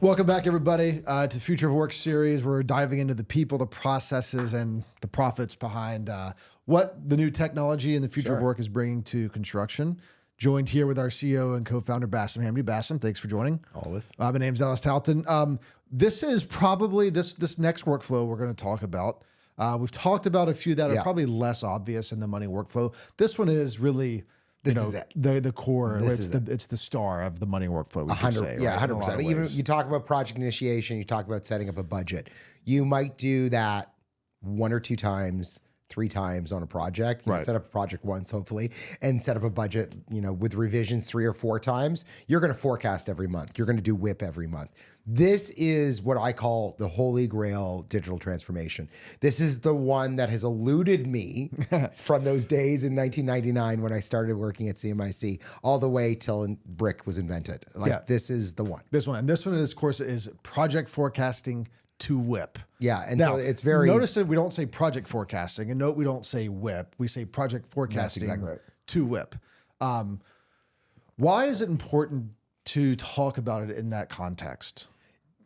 Welcome back, everybody, to the Future of Work series. We're diving into the people, the processes, and the profits behind what the new technology and the future of work is bringing to construction. Joined here with our CEO and co-founder, Bassem Hamdy. Bassem, thanks for joining. Always. My name's Ellis, Talton. This is probably this next workflow we're going to talk about. We've talked about a few that are probably less obvious in the money workflow. This one is really... This is it. The core. It's the star of the money workflow. We could say, yeah, right? 100%. Even you talk about project initiation, you talk about setting up a budget. You might do that one or two times, three times on a project. You know, set up a project once, hopefully, and set up a budget. You know, with revisions 3 or 4 times. You're going to forecast every month. You're going to do WIP every month. This is what I call the holy grail digital transformation. This is the one that has eluded me from those days in 1999 when I started working at CMIC all the way till Briq was invented. This is the one. This one. And this one, of course, is project forecasting to WIP. Yeah. And now, so it's very... Notice that we don't say project forecasting, and note we don't say WIP. We say project forecasting to WIP. Why is it important to talk about it in that context?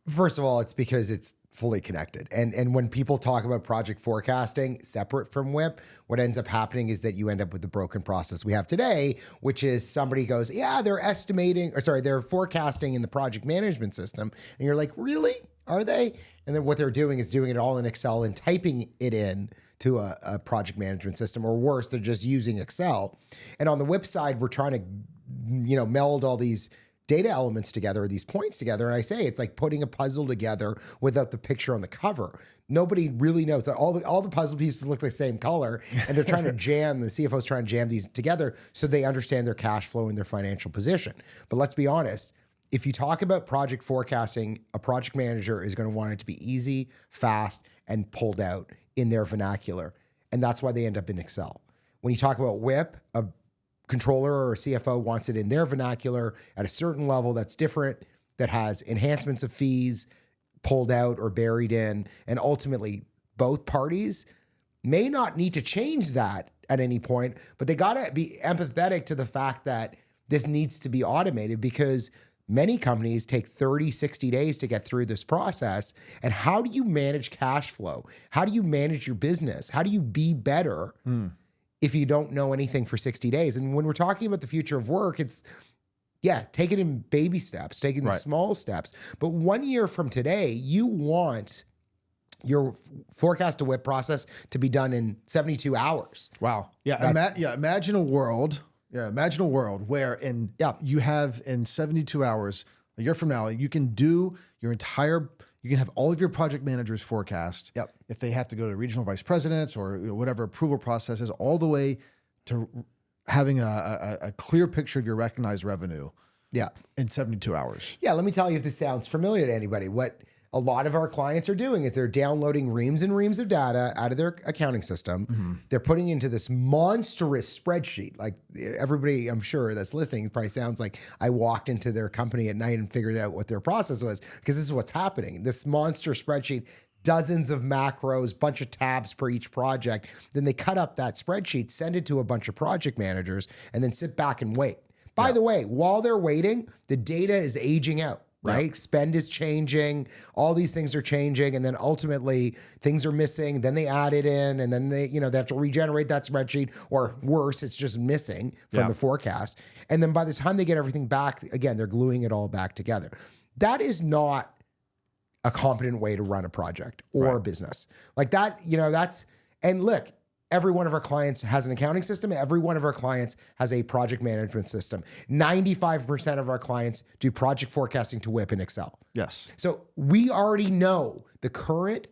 First of all, it's because it's fully connected. And when people talk about project forecasting separate from WIP, what ends up happening is that you end up with the broken process we have today, which is somebody goes, yeah, they're forecasting in the project management system. And you're like, really? Are they? And then what they're doing is doing it all in Excel and typing it in to a project management system, or worse, they're just using Excel. And on the WIP side, we're trying to, meld all these data elements together, or these points together. And I say it's like putting a puzzle together without the picture on the cover. Nobody really knows. All the puzzle pieces look the same color, and they're trying to the CFO's trying to jam these together so they understand their cash flow and their financial position. But let's be honest, if you talk about project forecasting, a project manager is going to want it to be easy, fast, and pulled out in their vernacular. And that's why they end up in Excel. When you talk about WIP, a controller or a CFO wants it in their vernacular at a certain level that's different, that has enhancements of fees pulled out or buried in. And ultimately, both parties may not need to change that at any point, but they got to be empathetic to the fact that this needs to be automated, because many companies take 30, 60 days to get through this process. And how do you manage cash flow? How do you manage your business? How do you be better if you don't know anything for 60 days? And when we're talking about the future of work, it's, take it in baby steps, take it in small steps. But 1 year from today, you want your forecast to WIP process to be done in 72 hours. Wow. Imagine a world... imagine a world where you have in 72 hours, a year from now, you can do you can have all of your project managers forecast. If they have to go to regional vice presidents or whatever approval process is, all the way to having a clear picture of your recognized revenue. In 72 hours. Let me tell you if this sounds familiar to anybody. What a lot of our clients are doing is they're downloading reams and reams of data out of their accounting system. They're putting into this monstrous spreadsheet. Like everybody, I'm sure, that's listening, it probably sounds like I walked into their company at night and figured out what their process was, because this is what's happening. This monster spreadsheet, dozens of macros, bunch of tabs per each project. Then they cut up that spreadsheet, send it to a bunch of project managers, and then sit back and wait. By the way, while they're waiting, the data is aging out. Right? Spend is changing. All these things are changing. And then ultimately things are missing. Then they add it in, and then they have to regenerate that spreadsheet, or worse, it's just missing from the forecast. And then by the time they get everything back, again, they're gluing it all back together. That is not a competent way to run a project or a business like that. And look, every one of our clients has an accounting system. Every one of our clients has a project management system. 95% of our clients do project forecasting to WIP in Excel. Yes. So we already know the current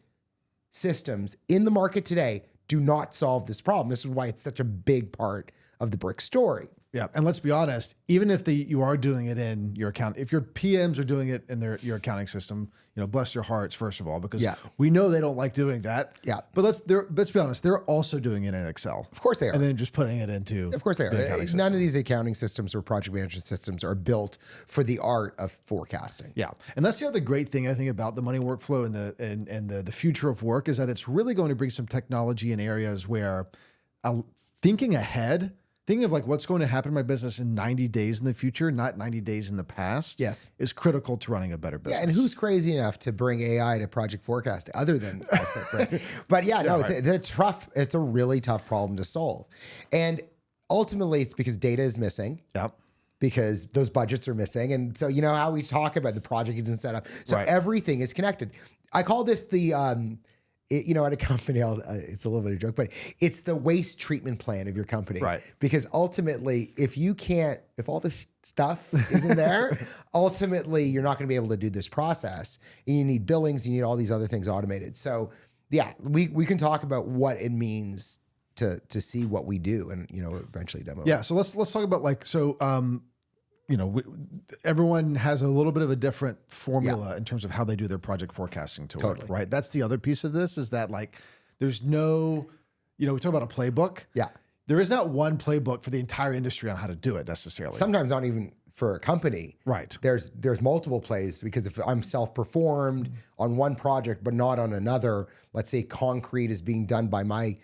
systems in the market today do not solve this problem. This is why it's such a big part of the Briq story. Yeah, and let's be honest, even if you are doing it in your account, if your PMs are doing it in your accounting system, bless their hearts, first of all, because we know they don't like doing that. Yeah. But let's be honest, they're also doing it in Excel. Of course they are. And then just putting it into Of course they are. None of these accounting systems or project management systems are built for the art of forecasting. Yeah. And that's the other great thing I think about the money workflow and the future of work, is that it's really going to bring some technology in areas where thinking ahead thinking of like what's going to happen in my business in 90 days in the future, not 90 days in the past, Yes. is critical to running a better business. Yeah, and who's crazy enough to bring AI to project forecasting other than us at Briq? But yeah, no, right. it's tough. It's a really tough problem to solve. And ultimately, it's because data is missing. Yep. Because those budgets are missing. And so, you know how we talk about the project isn't set up. So Right. everything is connected. I call this the, you know, at a company, it's a little bit of a joke, but it's the waste treatment plan of your company. Right. Because ultimately, if all this stuff isn't there, ultimately, you're not going to be able to do this process. And you need billings, you need all these other things automated. So yeah, we can talk about what it means to see what we do and, you know, eventually demo. Yeah. So let's talk about like, you know, everyone has a little bit of a different formula in terms of how they do their project forecasting to work, right? That's the other piece of this is that like, there's no, you know, we talk about a playbook. Yeah. There is not one playbook for the entire industry on how to do it necessarily. Sometimes not even for a company. Right. There's multiple plays because if I'm self-performed on one project, but not on another, let's say concrete is being done by my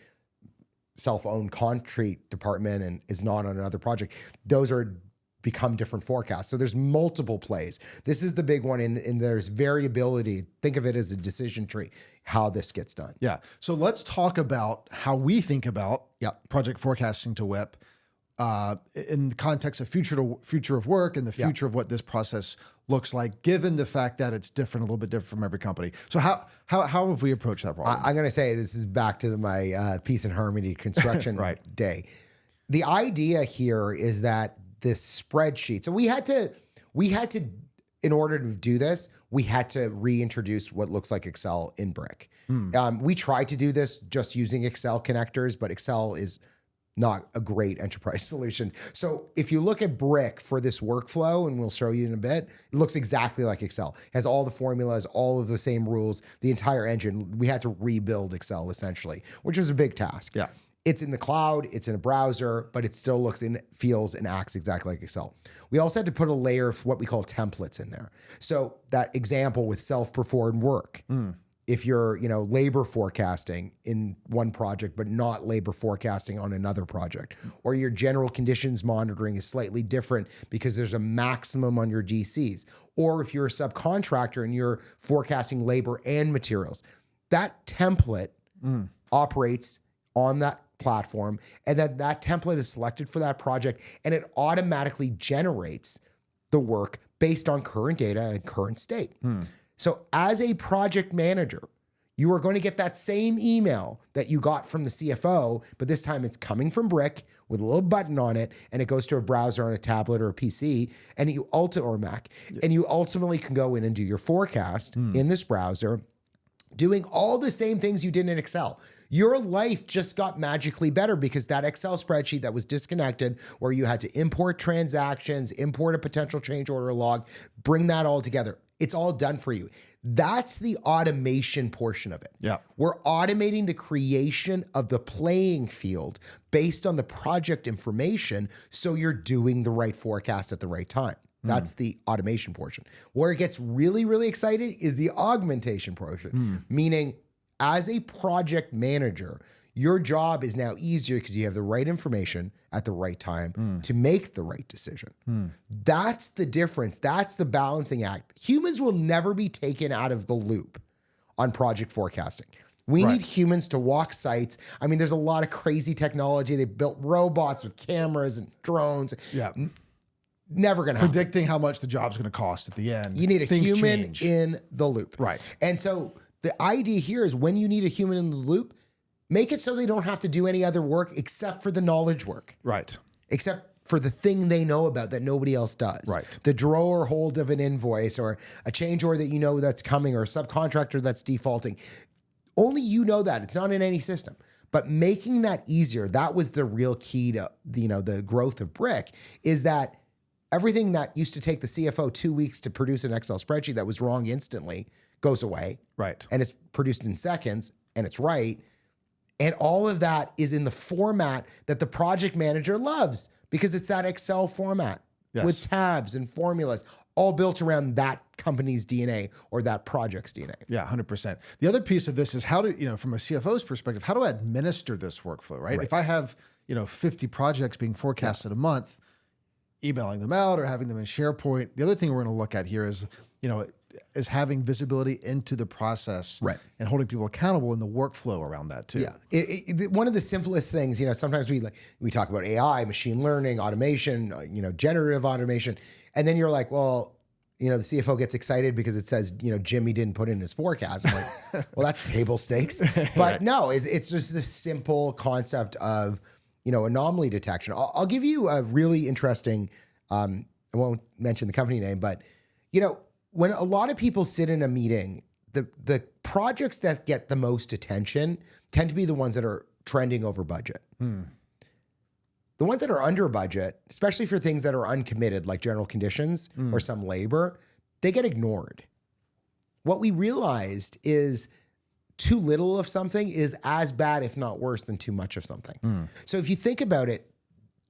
self-owned concrete department and is not on another project, those are become different forecasts. So there's multiple plays. This is the big one, and there's variability. Think of it as a decision tree, how this gets done. Yeah. So let's talk about how we think about project forecasting to WIP in the context of future of work and the future of what this process looks like, given the fact that it's different, a little bit different from every company. So how have we approached that problem? I'm going to say this is back to my peace and harmony construction day. The idea here is that this spreadsheet. So we had to, in order to do this, we had to reintroduce what looks like Excel in Briq. We tried to do this just using Excel connectors, but Excel is not a great enterprise solution. So if you look at Briq for this workflow, and we'll show you in a bit, it looks exactly like Excel. It has all the formulas, all of the same rules, the entire engine. We had to rebuild Excel essentially, which was a big task. Yeah. It's in the cloud, it's in a browser, but it still looks and feels and acts exactly like Excel. We also had to put a layer of what we call templates in there. So that example with self-performed work, if you're, you know, labor forecasting in one project, but not labor forecasting on another project, or your general conditions monitoring is slightly different because there's a maximum on your GCs, or if you're a subcontractor and you're forecasting labor and materials, that template operates on that platform, and then that template is selected for that project, and it automatically generates the work based on current data and current state. So as a project manager, you are going to get that same email that you got from the CFO, but this time it's coming from Briq with a little button on it, and it goes to a browser on a tablet or a PC, and or Mac, and you ultimately can go in and do your forecast in this browser, doing all the same things you did in Excel. Your life just got magically better because that Excel spreadsheet that was disconnected, where you had to import transactions, import a potential change order log, bring that all together. It's all done for you. That's the automation portion of it. Yeah. We're automating the creation of the playing field based on the project information, so you're doing the right forecast at the right time. That's the automation portion. Where it gets really, really exciting is the augmentation portion, meaning as a project manager, your job is now easier because you have the right information at the right time to make the right decision. That's the difference. That's the balancing act. Humans will never be taken out of the loop on project forecasting. We need humans to walk sites. I mean, there's a lot of crazy technology. They built robots with cameras and drones. Yeah. Never going to happen. Predicting how much the job's going to cost at the end. You need a Things human change. in the loop. Right. And so the idea here is when you need a human in the loop, make it so they don't have to do any other work except for the knowledge work. Right. Except for the thing they know about that nobody else does. Right. The draw or hold of an invoice, or a change order that you know that's coming, or a subcontractor that's defaulting. Only you know that. It's not in any system. But making that easier, that was the real key to the growth of Briq, is that everything that used to take the CFO 2 weeks to produce an Excel spreadsheet that was wrong instantly goes away. Right. And it's produced in seconds, and it's right. And all of that is in the format that the project manager loves, because it's that Excel format with tabs and formulas. all built around that company's DNA or that project's DNA. Yeah, 100%. The other piece of this is how to, from a CFO's perspective, how do I administer this workflow, right? If I have, 50 projects being forecasted a month, emailing them out or having them in SharePoint. The other thing we're going to look at here is, is having visibility into the process, right, and holding people accountable in the workflow around that too. Yeah, one of the simplest things, sometimes we talk about AI, machine learning, automation, generative automation, and then you're like, well, the CFO gets excited because it says, Jimmy didn't put in his forecast. I'm like, well, that's table stakes. But right. No, it's just this simple concept of, anomaly detection. I'll give you a really interesting, I won't mention the company name, but, when a lot of people sit in a meeting, the projects that get the most attention tend to be the ones that are trending over budget. The ones that are under budget, especially for things that are uncommitted, like general conditions or some labor, they get ignored. What we realized is too little of something is as bad, if not worse, than too much of something. So if you think about it,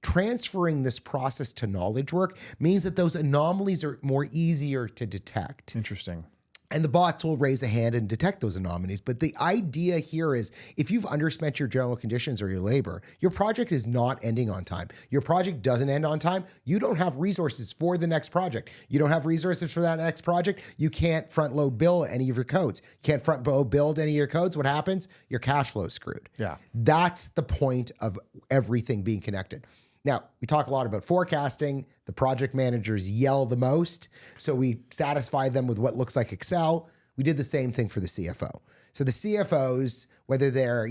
transferring this process to knowledge work means that those anomalies are more easier to detect. Interesting. And the bots will raise a hand and detect those anomalies. But the idea here is if you've underspent your general conditions or your labor, your project is not ending on time. Your project doesn't end on time. You don't have resources for the next project. You don't have resources for that next project. You can't front load bill any of your codes. You can't front load build any of your codes. What happens? Your cash flow is screwed. Yeah. That's the point of everything being connected. Now, we talk a lot about forecasting. The project managers yell the most, so we satisfy them with what looks like Excel. We did the same thing for the CFO. So the CFOs, whether they're,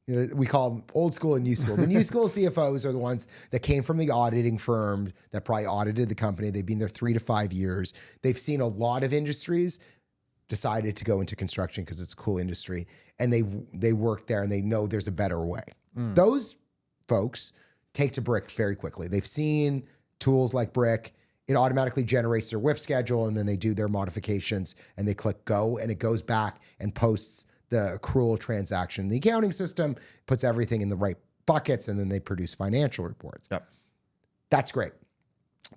we call them old school and new school. The new school CFOs are the ones that came from the auditing firm that probably audited the company. They've been there 3 to 5 years. They've seen a lot of industries, decided to go into construction because it's a cool industry, and they work there and they know there's a better way. Those folks take to Briq very quickly. They've seen tools like Briq. It automatically generates their WIP schedule, and then they do their modifications and they click go, and it goes back and posts the accrual transaction. The accounting system puts everything in the right buckets, and then they produce financial reports. Yep. That's great.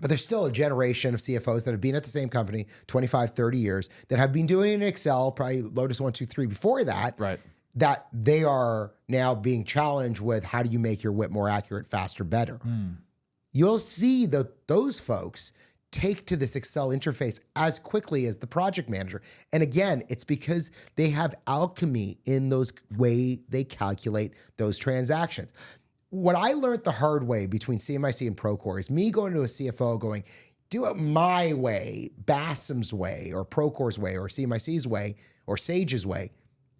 But there's still a generation of CFOs that have been at the same company 25, 30 years that have been doing it in Excel, probably Lotus 1, 2, 3 before that. Right. That they are now being challenged with how do you make your WIP more accurate, faster, better. You'll see that those folks take to this Excel interface as quickly as the project manager. And again, it's because they have alchemy in those way they calculate those transactions. What I learned the hard way between CMIC and Procore is me going to a CFO going, do it my way, Bassem's way, or Procore's way, or CMIC's way, or Sage's way,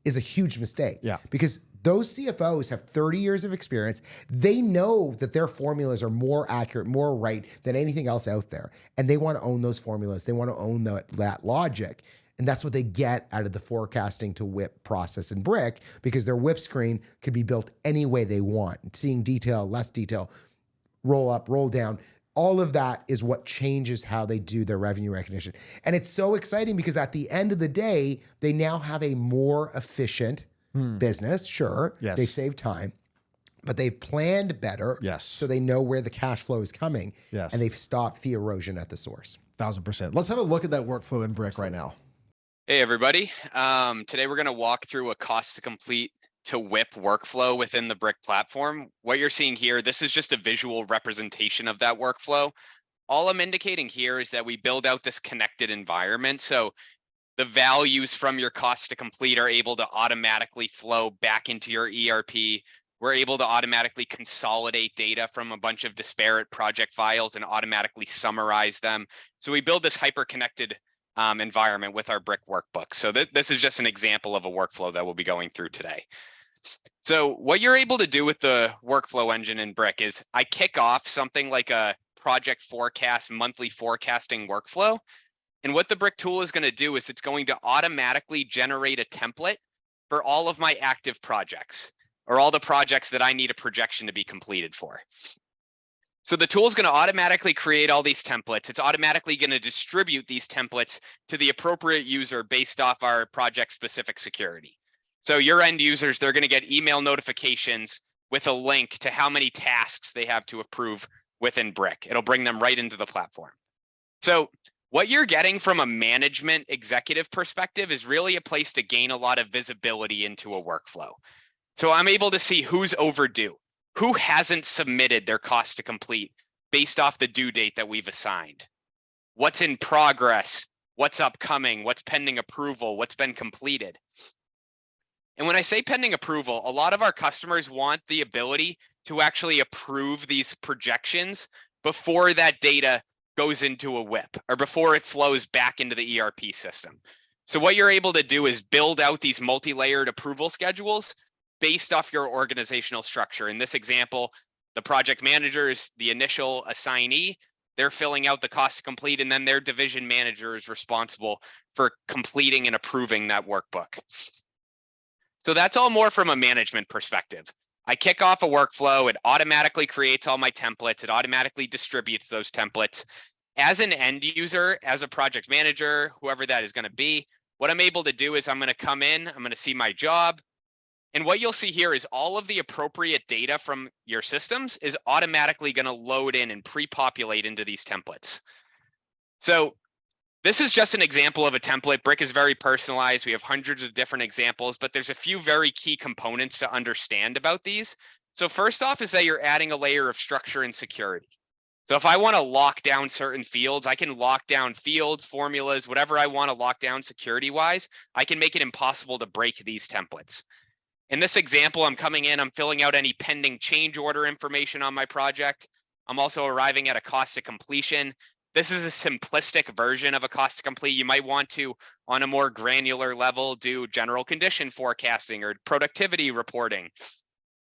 is a huge mistake. Yeah. Because those CFOs have 30 years of experience. They know that their formulas are more accurate, more right than anything else out there. And they want to own those formulas. They want to own that logic. And that's what they get out of the forecasting to WIP process in Briq, because their WIP screen could be built any way they want. Seeing detail, less detail, roll up, roll down. All of that is what changes how they do their revenue recognition. And it's so exciting because at the end of the day, they now have a more efficient business. Sure, yes, they've saved time, but they've planned better. Yes. So they know where the cash flow is coming. Yes. And they've stopped fee erosion at the source. 1000%. Let's have a look at that workflow in Briq right now. Hey, everybody. Today we're going to walk through a cost to complete to WIP workflow within the Briq platform. What you're seeing here, this is just a visual representation of that workflow. All I'm indicating here is that we build out this connected environment. So the values from your cost to complete are able to automatically flow back into your ERP. We're able to automatically consolidate data from a bunch of disparate project files and automatically summarize them. So we build this hyper-connected environment with our Briq workbook. So this is just an example of a workflow that we'll be going through today. So what you're able to do with the workflow engine in Briq is I kick off something like a project forecast, monthly forecasting workflow. And what the Briq tool is going to do is it's going to automatically generate a template for all of my active projects, or all the projects that I need a projection to be completed for. So the tool is going to automatically create all these templates. It's automatically going to distribute these templates to the appropriate user based off our project specific security. So your end users, they're going to get email notifications with a link to how many tasks they have to approve within Briq. It'll bring them right into the platform. So What you're getting from a management executive perspective is really a place to gain a lot of visibility into a workflow. So I'm able to see who's overdue, who hasn't submitted their cost to complete based off the due date that we've assigned, what's in progress, what's upcoming, what's pending approval, what's been completed. And when I say pending approval, a lot of our customers want the ability to actually approve these projections before that data goes into a WIP or before it flows back into the ERP system. So what you're able to do is build out these multi-layered approval schedules based off your organizational structure. In this example, the project manager is the initial assignee. They're filling out the cost to complete, and then their division manager is responsible for completing and approving that workbook. So that's all more from a management perspective. I kick off a workflow, it automatically creates all my templates, it automatically distributes those templates. As an end user, as a project manager, whoever that is going to be, what I'm able to do is I'm going to come in, I'm going to see my job. And what you'll see here is all of the appropriate data from your systems is automatically going to load in and pre-populate into these templates. So this is just an example of a template. Briq is very personalized. We have hundreds of different examples, but there's a few very key components to understand about these. So first off is that you're adding a layer of structure and security. So if I want to lock down certain fields, I can lock down fields, formulas, whatever I want to lock down security-wise. I can make it impossible to break these templates. In this example, I'm coming in, I'm filling out any pending change order information on my project. I'm also arriving at a cost to completion. This is a simplistic version of a cost to complete. You might want to, on a more granular level, do general condition forecasting or productivity reporting.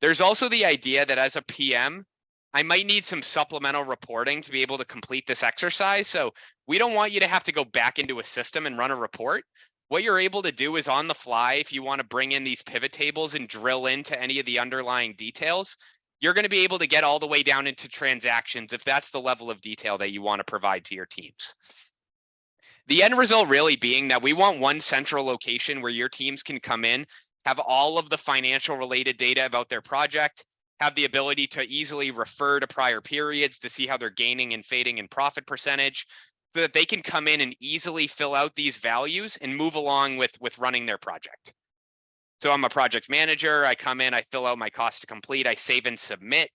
There's also the idea that as a PM, I might need some supplemental reporting to be able to complete this exercise. So we don't want you to have to go back into a system and run a report. What you're able to do is on the fly, if you want to bring in these pivot tables and drill into any of the underlying details, you're going to be able to get all the way down into transactions if that's the level of detail that you want to provide to your teams. The end result really being that we want one central location where your teams can come in, have all of the financial related data about their project, have the ability to easily refer to prior periods to see how they're gaining and fading in profit percentage, so that they can come in and easily fill out these values and move along with running their project. So I'm a project manager, I come in, I fill out my cost to complete, I save and submit.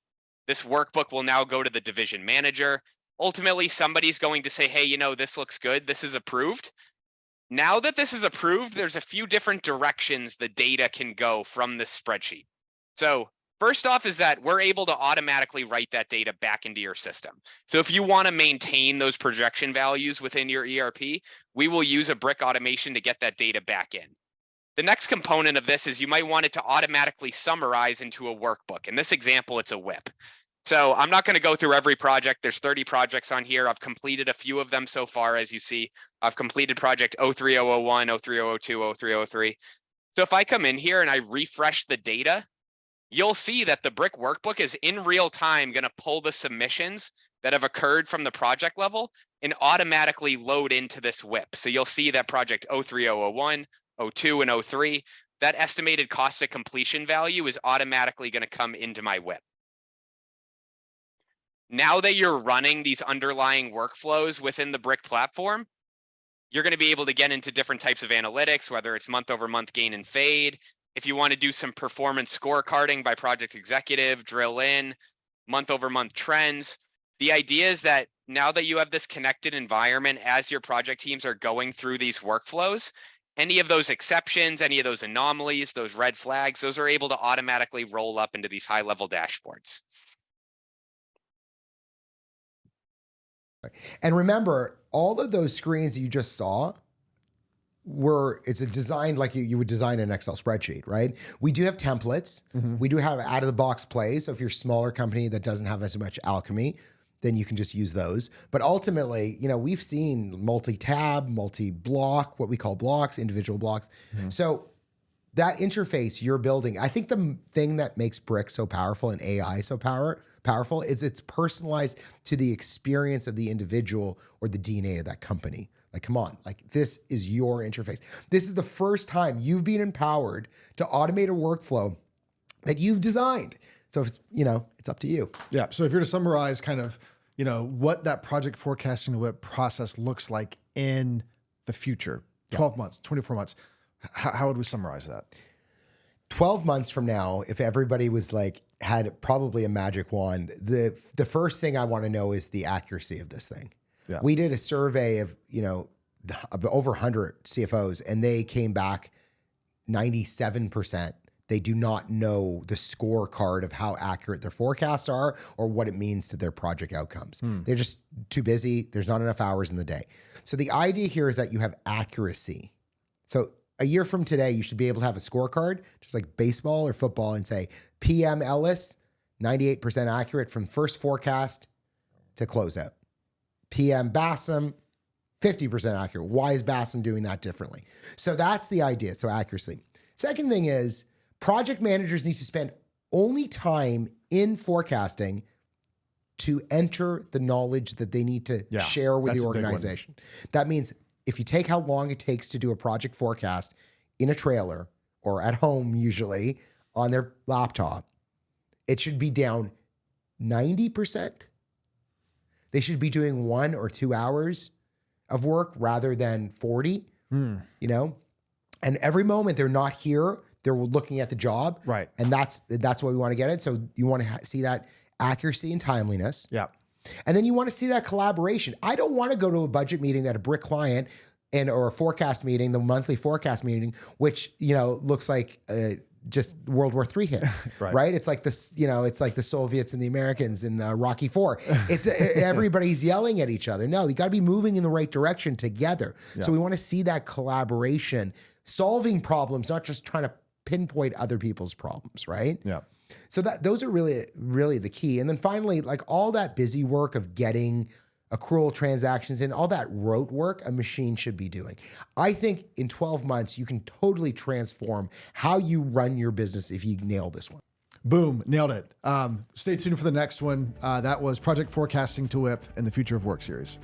This workbook will now go to the division manager. Ultimately, somebody's going to say, hey, you know, this looks good, this is approved. Now that this is approved, there's a few different directions the data can go from this spreadsheet. So first off is that we're able to automatically write that data back into your system. So if you want to maintain those projection values within your ERP, we will use a Briq automation to get that data back in. The next component of this is you might want it to automatically summarize into a workbook. In this example, it's a WIP. So I'm not going to go through every project. There's 30 projects on here. I've completed a few of them so far, as you see. I've completed project 03001, 03002, 03003. So if I come in here and I refresh the data, you'll see that the Briq workbook is in real time going to pull the submissions that have occurred from the project level and automatically load into this WIP. So you'll see that project 03001, 02, and 03, that estimated cost of completion value is automatically going to come into my WIP. Now that you're running these underlying workflows within the Briq platform, you're going to be able to get into different types of analytics, whether it's month-over-month gain and fade. If you want to do some performance scorecarding by project executive, drill in, month-over-month trends. The idea is that now that you have this connected environment as your project teams are going through these workflows, any of those exceptions, any of those anomalies, those red flags, those are able to automatically roll up into these high-level dashboards. And remember, all of those screens that you just saw it's a design like you would design an Excel spreadsheet, right? We do have templates. We do have out of the box plays. So if you're a smaller company that doesn't have as much alchemy, then you can just use those. But ultimately, you know, we've seen multi-tab, multi-block, what we call blocks, individual blocks. So that interface you're building, I think the thing that makes Briq so powerful and AI so powerful is it's personalized to the experience of the individual or the DNA of that company. Like, come on, like this is your interface. This is the first time you've been empowered to automate a workflow that you've designed. So if it's, you know, it's up to you. Yeah. So if you're to summarize kind of you know, what that project forecasting to WIP process looks like in the future, 12 months, 24 months. How would we summarize that? 12 months from now, if everybody was like, had probably a magic wand, the first thing I want to know is the accuracy of this thing. Yeah. We did a survey of, you know, over 100 CFOs, and they came back 97%. They do not know the scorecard of how accurate their forecasts are or what it means to their project outcomes. They're just too busy. There's not enough hours in the day. So the idea here is that you have accuracy. So a year from today, you should be able to have a scorecard, just like baseball or football, and say, PM Ellis, 98% accurate from first forecast to closeout. PM Bassem, 50% accurate. Why is Bassem doing that differently? So that's the idea. So accuracy. Second thing is project managers need to spend only time in forecasting to enter the knowledge that they need to share with the organization. That means if you take how long it takes to do a project forecast in a trailer or at home, usually on their laptop, it should be down 90%. They should be doing 1 or 2 hours of work rather than 40, you know? And every moment they're not here, they're looking at the job. Right. And that's what we want to get at. So you want to see that accuracy and timeliness. Yeah. And then you want to see that collaboration. I don't want to go to a budget meeting at a Briq client or a forecast meeting, the monthly forecast meeting, which, you know, looks like just World War III hit, right? It's like this, you know, it's like the Soviets and the Americans in Rocky IV. It's everybody's yelling at each other. No, you got to be moving in the right direction together. Yeah. So we want to see that collaboration, solving problems, not just trying to pinpoint other people's problems, right? Yeah. So those are really, really the key. And then finally, like all that busy work of getting accrual transactions in, all that rote work, a machine should be doing. I think in 12 months, you can totally transform how you run your business if you nail this one. Boom, nailed it. Stay tuned for the next one. That was Project Forecasting to WIP and the Future of Work series.